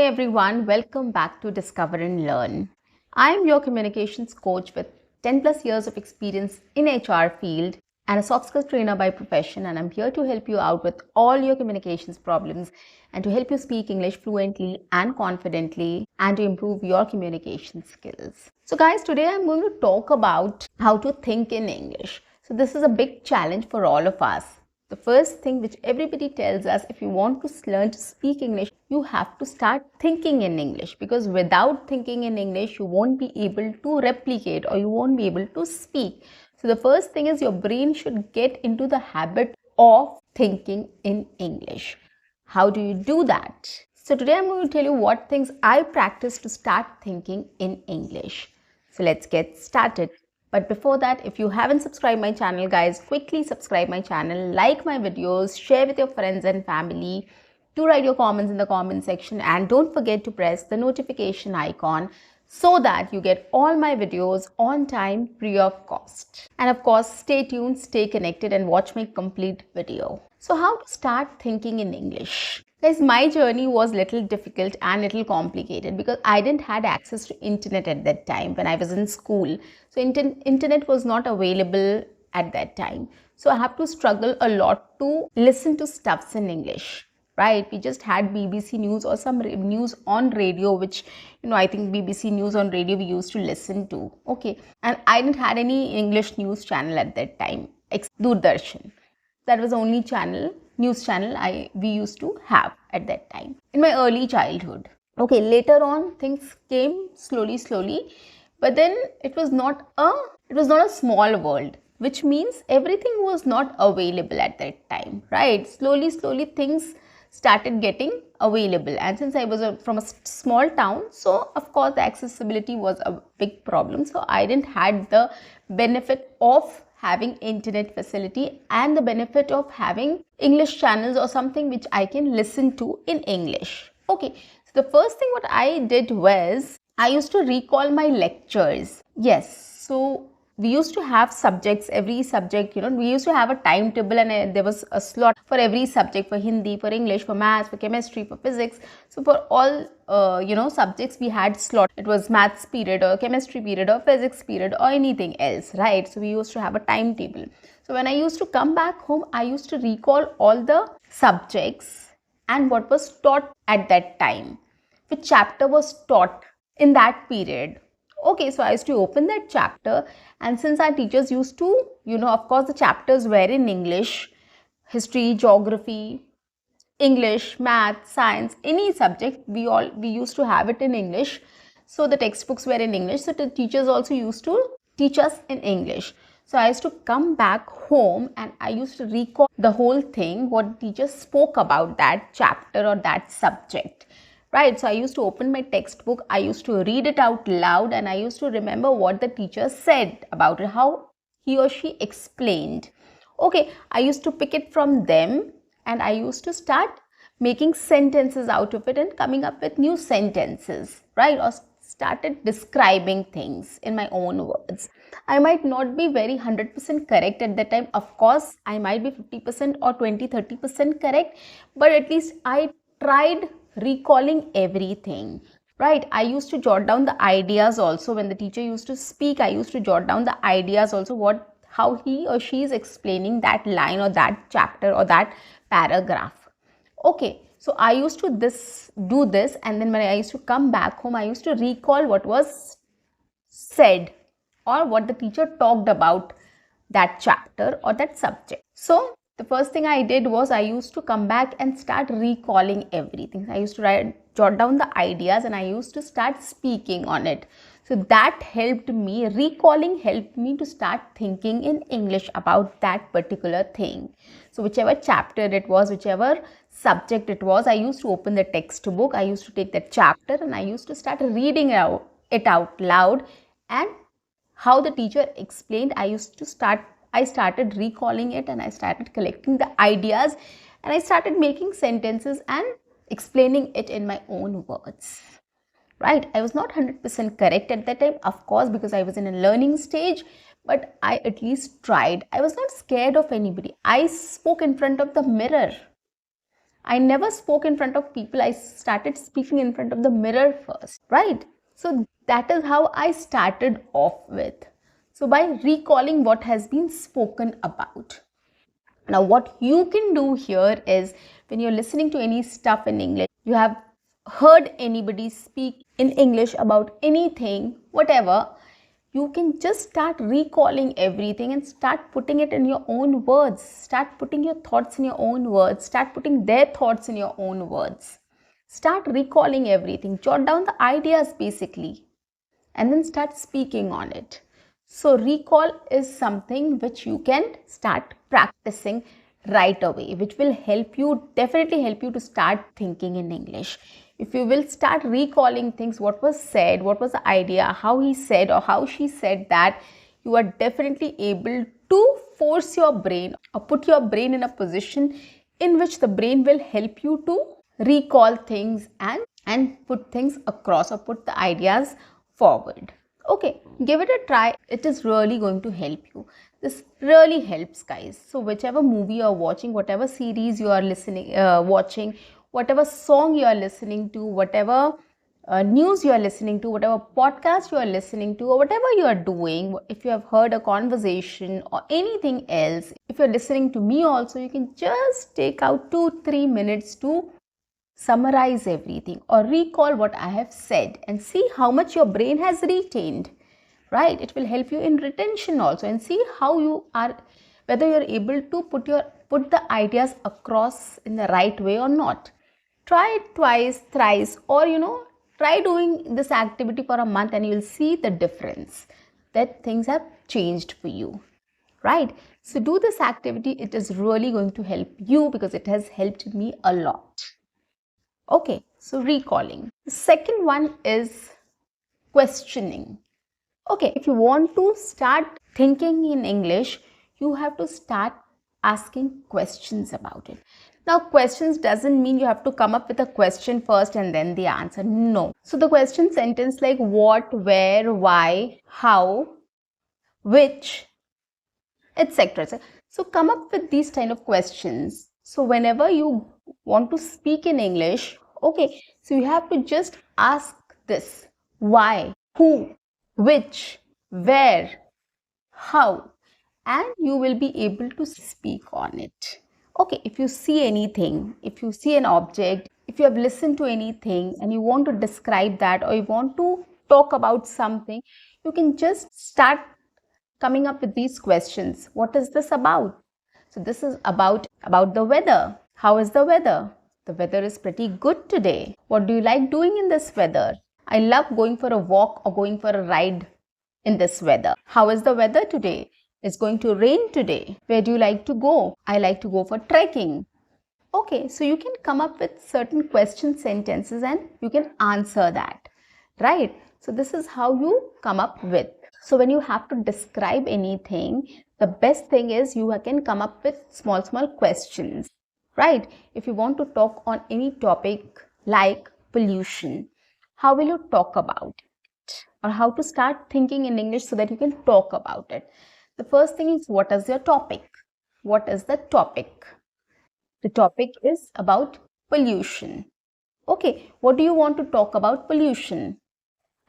everyone, welcome back to Discover and Learn. I am your communications coach with 10 plus years of experience in HR field and a soft skills trainer by profession, and I'm here to help you out with all your communications problems and to help you speak English fluently and confidently and to improve your communication skills. So guys, today I'm going to talk about how to think in English. So this is a big challenge for all of us. The first thing which everybody tells us, if you want to learn to speak English, you have to start thinking in English, because without thinking in English, you won't be able to replicate or you won't be able to speak. So the first thing is your brain should get into the habit of thinking in English. How do you do that? So today I'm going to tell you what things I practice to start thinking in English. So let's get started. But before that, if you haven't subscribed my channel, guys, quickly subscribe my channel, like my videos, share with your friends and family, do write your comments in the comment section, and don't forget to press the notification icon so that you get all my videos on time, free of cost. And of course, stay tuned, stay connected, and watch my complete video. So how to start thinking in English? Guys, my journey was little difficult and little complicated because I didn't had access to internet at that time when I was in school. So internet was not available at that time. So I have to struggle a lot to listen to stuffs in English. Right, we just had BBC News or some news on radio, which, I think BBC News on radio we used to listen to. Okay, and I didn't had any English news channel at that time, Doordarshan. That was the only news channel we used to have at that time in my early childhood. Okay, later on things came slowly, but then it was not a small world, which means everything was not available at that time, right? Slowly things started getting available, and since I was from a small town, so of course the accessibility was a big problem. So I didn't had the benefit of having internet facility and the benefit of having English channels or something which I can listen to in English. Okay, so the first thing what I did was I used to recall my lectures. Yes, so we used to have subjects, every subject, we used to have a timetable, and there was a slot for every subject, for Hindi, for English, for maths, for chemistry, for physics. So for all, subjects, we had slot. It was maths period or chemistry period or physics period or anything else, right? So we used to have a timetable. So when I used to come back home, I used to recall all the subjects and what was taught at that time, which chapter was taught in that period. Okay, so I used to open that chapter, and since our teachers used to, of course the chapters were in English, history, geography, English, math, science, any subject, we used to have it in English. So the textbooks were in English, so the teachers also used to teach us in English. So I used to come back home and I used to recall the whole thing, what teachers spoke about that chapter or that subject. Right, so I used to open my textbook, I used to read it out loud, and I used to remember what the teacher said about it, how he or she explained. Okay, I used to pick it from them and I used to start making sentences out of it and coming up with new sentences, right? Or started describing things in my own words. I might not be very 100% correct at that time. Of course, I might be 50% or 20-30% correct, but at least I tried recalling everything, right? I used to jot down the ideas also. When the teacher used to speak, I used to jot down the ideas also, how he or she is explaining that line or that chapter or that paragraph. Okay, so I used to do this, and then when I used to come back home, I used to recall what was said or what the teacher talked about that chapter or that subject. So the first thing I did was I used to come back and start recalling everything. I used to jot down the ideas and I used to start speaking on it. So that helped me, recalling helped me to start thinking in English about that particular thing. So whichever chapter it was, whichever subject it was, I used to open the textbook, I used to take that chapter and I used to start reading it out loud, and how the teacher explained, I started recalling it and I started collecting the ideas and I started making sentences and explaining it in my own words. Right? I was not 100% correct at that time, of course, because I was in a learning stage, but I at least tried. I was not scared of anybody. I spoke in front of the mirror. I never spoke in front of people. I started speaking in front of the mirror first, right? So that is how I started off with. So by recalling what has been spoken about. Now, what you can do here is when you're listening to any stuff in English, you have heard anybody speak in English about anything, whatever, you can just start recalling everything and start putting it in your own words. Start putting your thoughts in your own words. Start putting their thoughts in your own words. Start recalling everything. Jot down the ideas basically and then start speaking on it. So recall is something which you can start practicing right away, which will help you, definitely help you to start thinking in English. If you will start recalling things, what was said, what was the idea, how he said or how she said that, you are definitely able to force your brain or put your brain in a position in which the brain will help you to recall things and put things across or put the ideas forward. Okay, give it a try. It is really going to help you. This really helps, guys. So whichever movie you are watching, whatever series you are watching, whatever song you are listening to, whatever news you are listening to, whatever podcast you are listening to, or whatever you are doing, if you have heard a conversation or anything else, if you're listening to me also, you can just take out 2-3 minutes to summarize everything or recall what I have said and see how much your brain has retained, right? It will help you in retention also, and see how you are, whether you're able to put the ideas across in the right way or not. Try it twice, thrice, or try doing this activity for a month and you'll see the difference that things have changed for you, right? So do this activity. It is really going to help you because it has helped me a lot. Okay, so recalling. The second one is questioning. Okay, if you want to start thinking in English, you have to start asking questions about it. Now, questions doesn't mean you have to come up with a question first and then the answer. No. So the question sentence like what, where, why, how, which, etc. So come up with these kind of questions. So whenever you want to speak in English, okay, so you have to just ask this: why, who, which, where, how, and you will be able to speak on it. Okay, if you see anything, if you see an object, if you have listened to anything and you want to describe that or you want to talk about something, you can just start coming up with these questions. What is this about? So this is about the weather. How is the weather? The weather is pretty good today. What do you like doing in this weather? I love going for a walk or going for a ride in this weather. How is the weather today? It's going to rain today. Where do you like to go? I like to go for trekking. Okay, so you can come up with certain question sentences and you can answer that, right? So this is how you come up with. So when you have to describe anything, the best thing is you can come up with small questions, right? If you want to talk on any topic like pollution, how will you talk about it? Or how to start thinking in English so that you can talk about it? The first thing is, what is your topic? What is the topic? The topic is about pollution. Okay, what do you want to talk about pollution?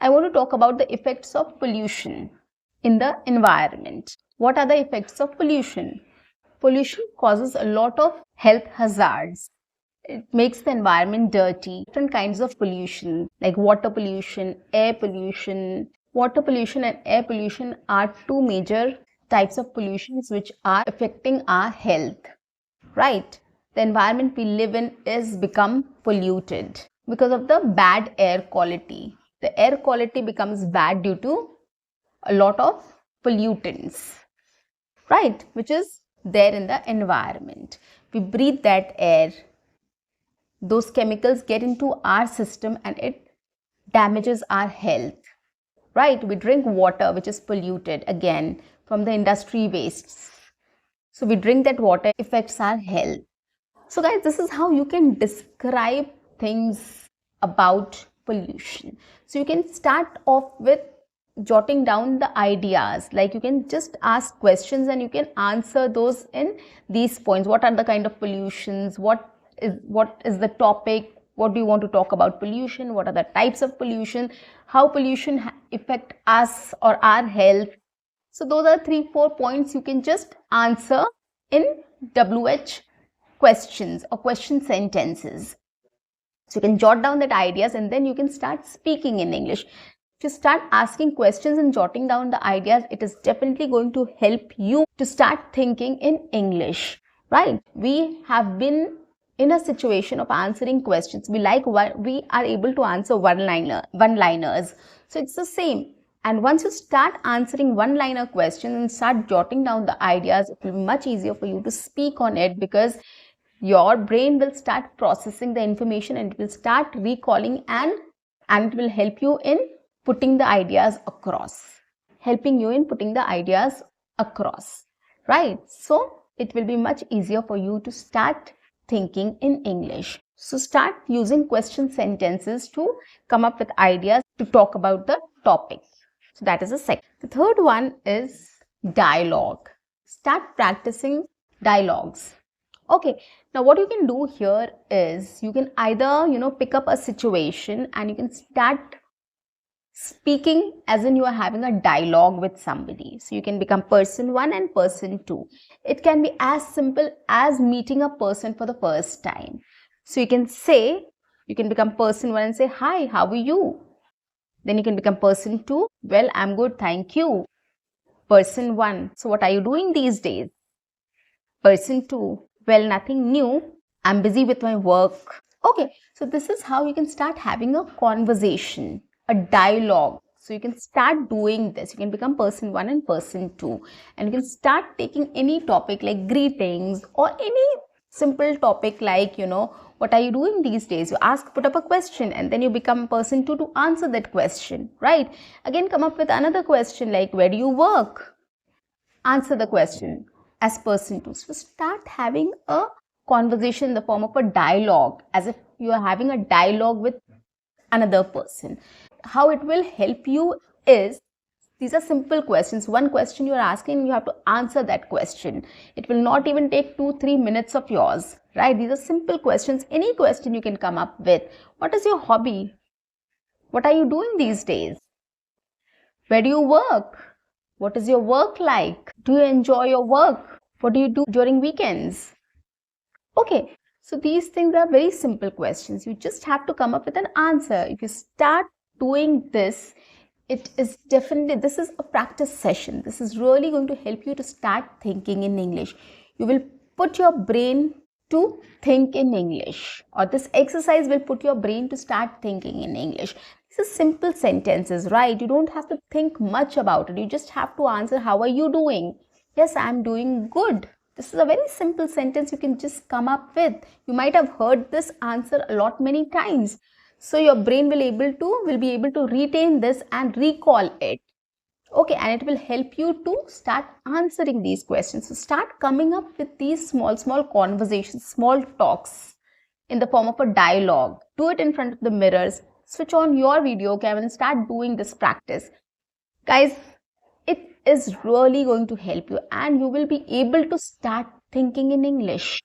I want to talk about the effects of pollution in the environment. What are the effects of pollution? Pollution causes a lot of health hazards. It makes the environment dirty. Different kinds of pollution like water pollution, air pollution. Water pollution and air pollution are two major types of pollutions which are affecting our health, right? The environment we live in is become polluted because of the bad air quality. The air quality becomes bad due to a lot of pollutants, right, which is there in the environment. We breathe that air. Those chemicals get into our system and it damages our health, right? We drink water which is polluted again from the industry wastes. So we drink that water, affects our health. So guys, this is how you can describe things about pollution. So you can start off with jotting down the ideas, like you can just ask questions and you can answer those in these points. What are the kind of pollutions? What what is the topic, what do you want to talk about pollution, what are the types of pollution, how pollution affect us or our health. So those are 3-4 points you can just answer in WH questions or question sentences. So you can jot down that ideas and then you can start speaking in English. If you start asking questions and jotting down the ideas, it is definitely going to help you to start thinking in English, right? We have been in a situation of answering questions. We are able to answer one-liners. So it's the same. And once you start answering one-liner questions and start jotting down the ideas, it will be much easier for you to speak on it, because your brain will start processing the information and it will start recalling, and it will help you in putting the ideas across, right? So it will be much easier for you to start thinking in English. So start using question sentences to come up with ideas to talk about the topic. So that is the second. The third one is dialogue. Start practicing dialogues. Okay, now what you can do here is you can either, pick up a situation and you can start speaking as in you are having a dialogue with somebody. So you can become person 1 and person 2. It can be as simple as meeting a person for the first time. So you can become person 1 and say, hi, how are you? Then you can become person 2, well, I'm good, thank you. Person 1, so what are you doing these days? Person 2, well, nothing new, I'm busy with my work. Okay, so this is how you can start having a conversation, a dialogue. So you can start doing this. You can become person 1 and person 2. And you can start taking any topic like greetings or any simple topic like, what are you doing these days? You put up a question, and then you become person 2 to answer that question, right? Again, come up with another question like, where do you work? Answer the question as person 2. So start having a conversation in the form of a dialogue, as if you are having a dialogue with another person. How it will help you is, these are simple questions. One question you are asking, you have to answer that question. It will not even take 2-3 minutes of yours, right? These are simple questions. Any question you can come up with. What is your hobby? What are you doing these days? Where do you work? What is your work like? Do you enjoy your work? What do you do during weekends? Okay, so these things are very simple questions. You just have to come up with an answer. If you start doing this, this is a practice session. This is really going to help you to start thinking in English. You will put your brain to think in English, or this exercise will put your brain to start thinking in English. These are simple sentences, right? You don't have to think much about it. You just have to answer, how are you doing? Yes, I'm doing good. This is a very simple sentence you can just come up with. You might have heard this answer many times. So your brain will be able to retain this and recall it. Okay, and it will help you to start answering these questions. So start coming up with these small conversations, small talks in the form of a dialogue. Do it in front of the mirrors. Switch on your video camera and start doing this practice. Guys, it is really going to help you, and you will be able to start thinking in English.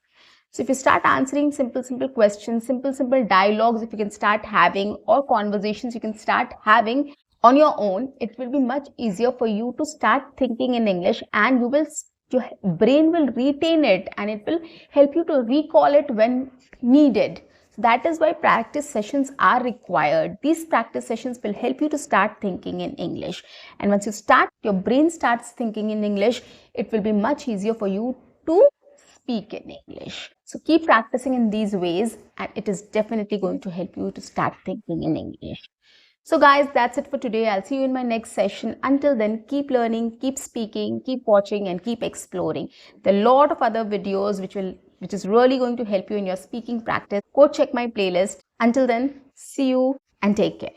So if you start answering simple questions, simple dialogues, if you can start having, or conversations you can start having on your own, it will be much easier for you to start thinking in English, and your brain will retain it, and it will help you to recall it when needed. So that is why practice sessions are required. These practice sessions will help you to start thinking in English. And once your brain starts thinking in English, it will be much easier for you to speak in English. So keep practicing in these ways, and it is definitely going to help you to start thinking in English. So guys, that's it for today. I'll see you in my next session. Until then, keep learning, keep speaking, keep watching, and keep exploring. There are a lot of other videos which is really going to help you in your speaking practice. Go check my playlist. Until then, see you and take care.